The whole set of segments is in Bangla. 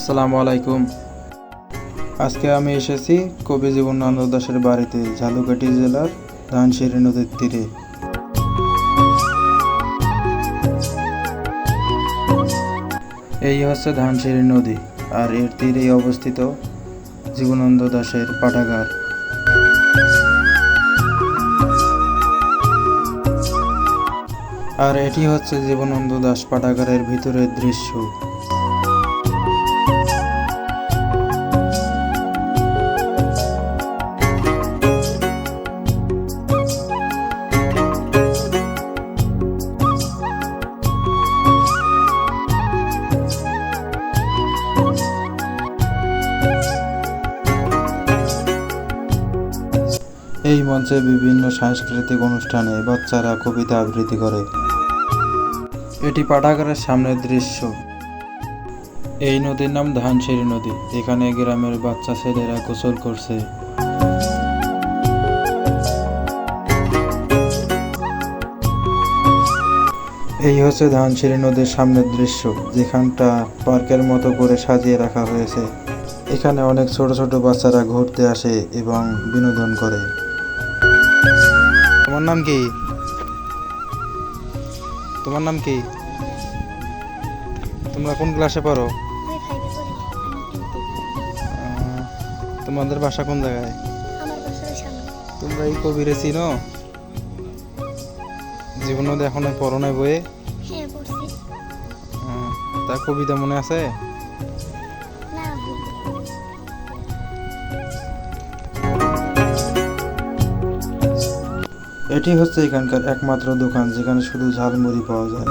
আসসালামু আলাইকুম। আজকে আমি এসেছি কবি জীবনানন্দ দাশের বাড়িতে, ঝালকাঠি জেলার ধানসিঁড়ি নদীর তীরে। এই হচ্ছে ধানসিঁড়ি নদী, আর এর তীরেই অবস্থিত জীবনানন্দ দাশের পাঠাগার। আর এটি হচ্ছে জীবনানন্দ দাশ পাঠাগারের ভিতরের দৃশ্য। এই মঞ্চে বিভিন্ন সাংস্কৃতিক অনুষ্ঠানে বাচ্চারা কবিতা আবৃত্তি করে। এটি পাঠাগারের সামনের দৃশ্য। এই নদীর নাম ধানসিঁড়ি নদী। এখানে গ্রামের বাচ্চা ছেলেরা গোসল করছে। এই হচ্ছে ধানসিঁড়ি নদীর সামনের দৃশ্য, যেখানটা পার্কের মতো করে সাজিয়ে রাখা হয়েছে। এখানে অনেক ছোট ছোট বাচ্চারা ঘুরতে আসে এবং বিনোদন করে। তোমার নাম কি? তোমার নাম কি? তোমরা কোন ক্লাসে পড়ো? তোমাদের বাসা কোন জায়গায়? তোমরা এই কবিরে চিনো? জীবনে এখন পড়ো নাই বইয়ে? তার কবিতা মনে আছে? এটি হচ্ছে এখানকার একমাত্র দোকান যেখানে শুধু ঝালমুড়ি পাওয়া যায়।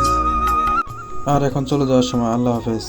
আর এখন চলে যাওয়ার সময়। আল্লাহ হাফেজ।